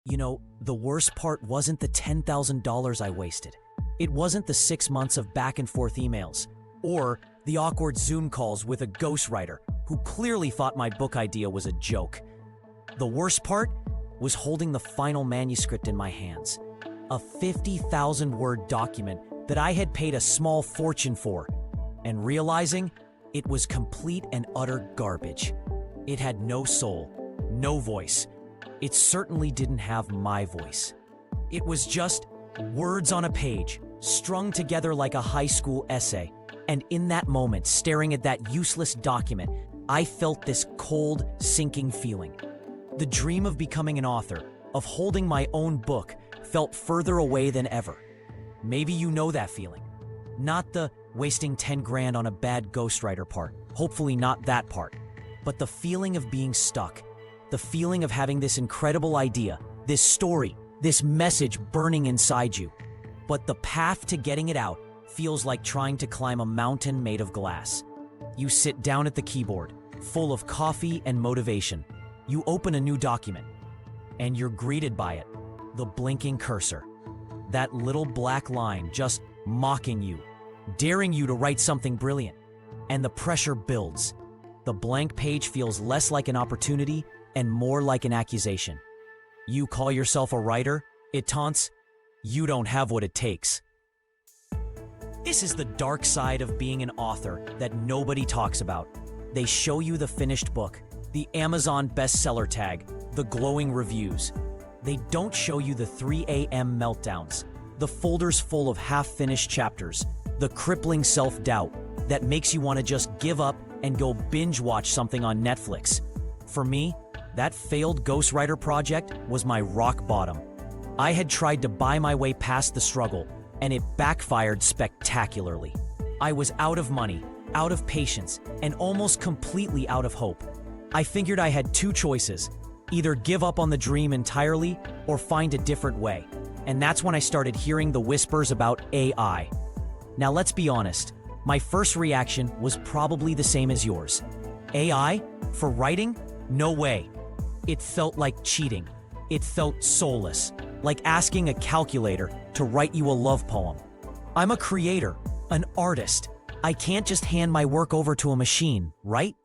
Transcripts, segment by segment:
The worst part wasn't the $10,000 I wasted. It wasn't the 6 months of back and forth emails, or the awkward Zoom calls with a ghostwriter who clearly thought my book idea was a joke. The worst part was holding the final manuscript in my hands, a 50,000-word document that I had paid a small fortune for, and realizing it was complete and utter garbage. It had no soul, no voice. It certainly didn't have my voice. It was just words on a page, strung together like a high school essay. And in that moment, staring at that useless document, I felt this cold, sinking feeling. The dream of becoming an author, of holding my own book, felt further away than ever. Maybe you know that feeling. Not the wasting 10 grand on a bad ghostwriter part, hopefully not that part, but the feeling of being stuck, the feeling of having this incredible idea, this story, this message burning inside you. But the path to getting it out feels like trying to climb a mountain made of glass. You sit down at the keyboard, full of coffee and motivation. You open a new document, and you're greeted by it, the blinking cursor. That little black line just mocking you, daring you to write something brilliant. And the pressure builds. The blank page feels less like an opportunity and more like an accusation. You call yourself a writer? It taunts, you don't have what it takes. This is the dark side of being an author that nobody talks about. They show you the finished book, the Amazon bestseller tag, the glowing reviews. They don't show you the 3 a.m. meltdowns, the folders full of half-finished chapters, the crippling self-doubt that makes you want to just give up and go binge-watch something on Netflix. For me, that failed ghostwriter project was my rock bottom. I had tried to buy my way past the struggle, and it backfired spectacularly. I was out of money, out of patience, and almost completely out of hope. I figured I had two choices: either give up on the dream entirely or find a different way. And that's when I started hearing the whispers about AI. Now let's be honest, my first reaction was probably the same as yours. AI? For writing? No way. It felt like cheating. It felt soulless, like asking a calculator to write you a love poem. I'm a creator, an artist. I can't just hand my work over to a machine, right?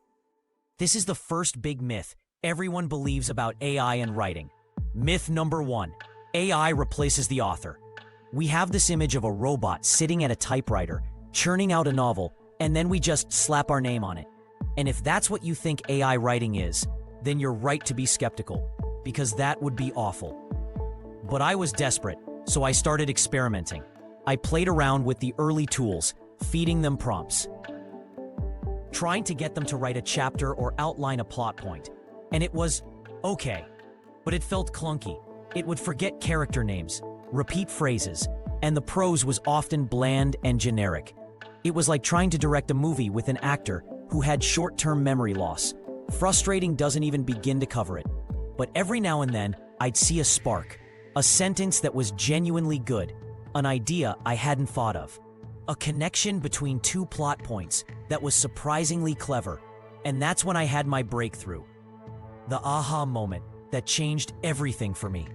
This is the first big myth everyone believes about AI and writing. Myth number 1, AI replaces the author. We have this image of a robot sitting at a typewriter, churning out a novel, and then we just slap our name on it. And if that's what you think AI writing is, then you're right to be skeptical, because that would be awful. But I was desperate, so I started experimenting. I played around with the early tools, feeding them prompts, trying to get them to write a chapter or outline a plot point. And it was okay, but it felt clunky. It would forget character names, repeat phrases, and the prose was often bland and generic. It was like trying to direct a movie with an actor who had short-term memory loss. Frustrating doesn't even begin to cover it. But every now and then, I'd see a spark, a sentence that was genuinely good, an idea I hadn't thought of, a connection between two plot points that was surprisingly clever. And that's when I had my breakthrough. The aha moment that changed everything for me.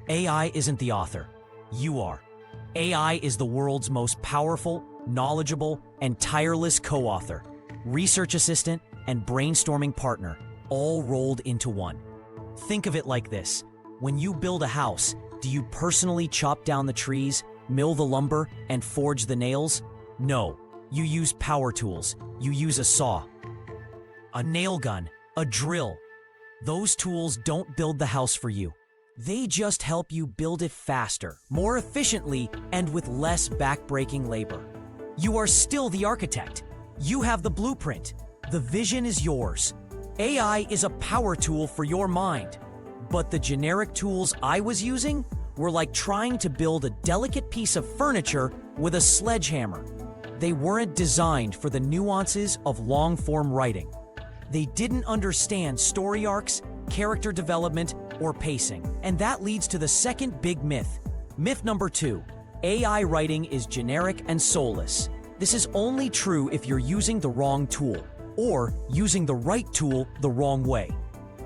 AI isn't the author. You are. AI is the world's most powerful, knowledgeable, and tireless co-author, research assistant, and brainstorming partner, all rolled into one. Think of it like this. When you build a house, do you personally chop down the trees, mill the lumber, and forge the nails? No. You use power tools. You use a saw, a nail gun, a drill. Those tools don't build the house for you. They just help you build it faster, more efficiently, and with less back-breaking labor. You are still the architect. You have the blueprint. The vision is yours. AI is a power tool for your mind. But the generic tools I was using were like trying to build a delicate piece of furniture with a sledgehammer. They weren't designed for the nuances of long-form writing. They didn't understand story arcs, character development, or pacing. And that leads to the second big myth. Myth number 2, AI writing is generic and soulless. This is only true if you're using the wrong tool, or using the right tool the wrong way.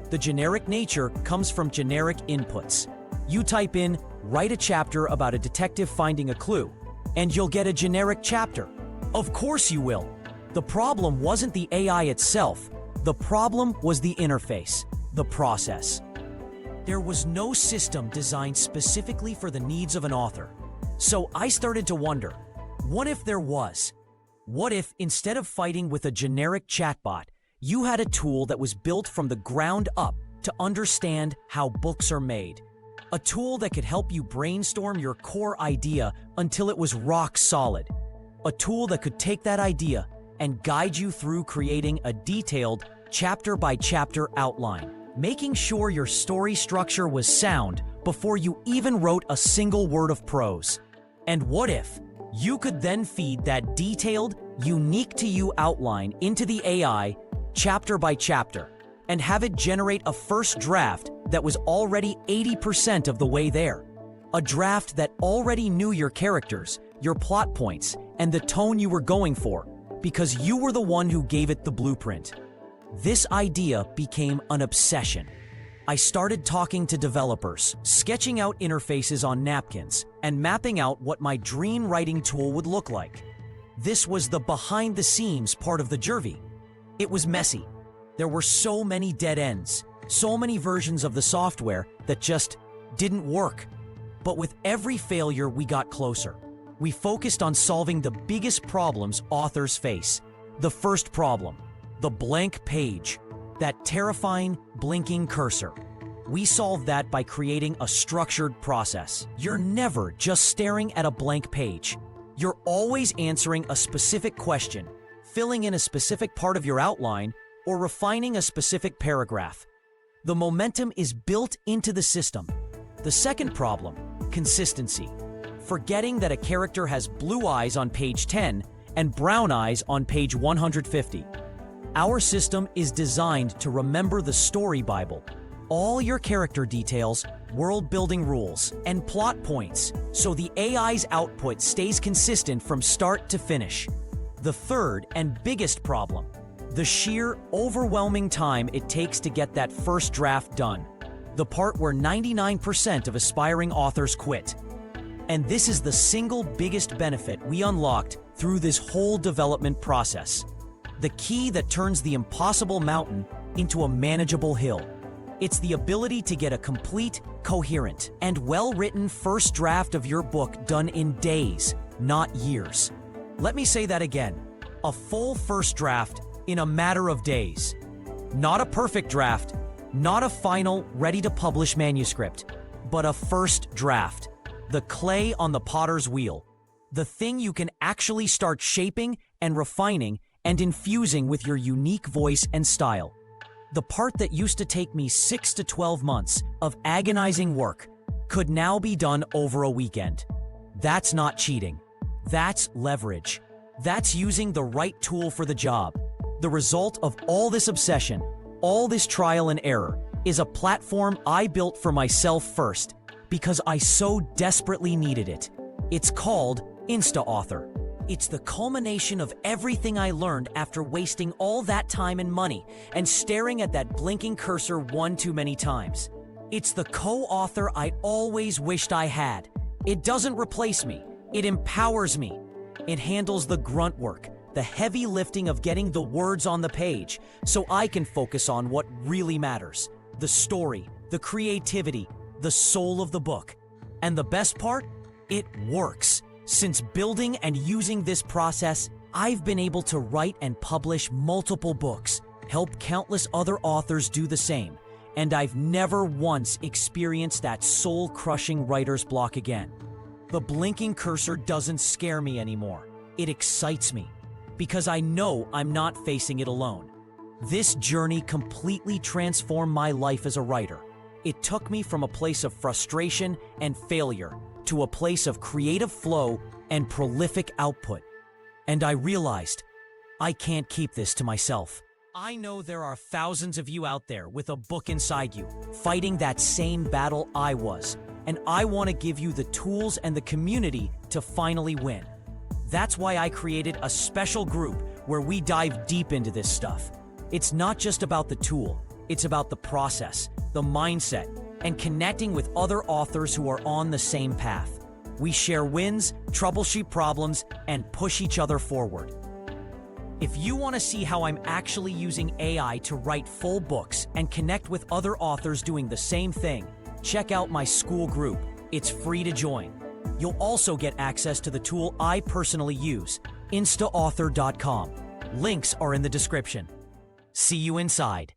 The generic nature comes from generic inputs. You type in, write a chapter about a detective finding a clue, and you'll get a generic chapter. Of course you will. The problem wasn't the AI itself. The problem was the interface, the process. There was no system designed specifically for the needs of an author. So I started to wonder, what if there was? What if, instead of fighting with a generic chatbot, you had a tool that was built from the ground up to understand how books are made? A tool that could help you brainstorm your core idea until it was rock solid. A tool that could take that idea and guide you through creating a detailed, chapter-by-chapter outline, making sure your story structure was sound before you even wrote a single word of prose. And what if you could then feed that detailed, unique-to-you outline into the AI, chapter by chapter, and have it generate a first draft that was already 80% of the way there? A draft that already knew your characters, your plot points, and the tone you were going for, because you were the one who gave it the blueprint. This idea became an obsession. I started talking to developers, sketching out interfaces on napkins, and mapping out what my dream writing tool would look like. This was the behind-the-scenes part of the journey. It was messy. There were so many dead ends, so many versions of the software that just didn't work. But with every failure, we got closer. We focused on solving the biggest problems authors face. The first problem, the blank page, that terrifying, blinking cursor. We solved that by creating a structured process. You're never just staring at a blank page. You're always answering a specific question, filling in a specific part of your outline, or refining a specific paragraph. The momentum is built into the system. The second problem, consistency. Forgetting that a character has blue eyes on page 10 and brown eyes on page 150. Our system is designed to remember the story Bible, all your character details, world-building rules, and plot points, so the AI's output stays consistent from start to finish. The third and biggest problem, the sheer, overwhelming time it takes to get that first draft done. The part where 99% of aspiring authors quit. And this is the single biggest benefit we unlocked through this whole development process. The key that turns the impossible mountain into a manageable hill. It's the ability to get a complete, coherent, and well-written first draft of your book done in days, not years. Let me say that again. A full first draft in a matter of days. Not a perfect draft, not a final, ready-to-publish manuscript, but a first draft. The clay on the potter's wheel. The thing you can actually start shaping and refining and infusing with your unique voice and style. The part that used to take me 6 to 12 months of agonizing work could now be done over a weekend. That's not cheating. That's leverage. That's using the right tool for the job. The result of all this obsession, all this trial and error, is a platform I built for myself first, because I so desperately needed it. It's called Instaauthor. It's the culmination of everything I learned after wasting all that time and money and staring at that blinking cursor one too many times. It's the co-author I always wished I had. It doesn't replace me. It empowers me. It handles the grunt work, the heavy lifting of getting the words on the page, so I can focus on what really matters. The story, the creativity, the soul of the book. And the best part? It works. Since building and using this process, I've been able to write and publish multiple books, help countless other authors do the same, and I've never once experienced that soul-crushing writer's block again. The blinking cursor doesn't scare me anymore. It excites me, because I know I'm not facing it alone. This journey completely transformed my life as a writer. It took me from a place of frustration and failure to a place of creative flow and prolific output. And I realized, I can't keep this to myself. I know there are thousands of you out there with a book inside you, fighting that same battle I was, and I want to give you the tools and the community to finally win. That's why I created a special group where we dive deep into this stuff. It's not just about the tool, it's about the process, the mindset, and connecting with other authors who are on the same path. We share wins, troubleshoot problems, and push each other forward. If you want to see how I'm actually using AI to write full books and connect with other authors doing the same thing, check out my school group. It's free to join. You'll also get access to the tool I personally use, Instaauthor.com. Links are in the description. See you inside.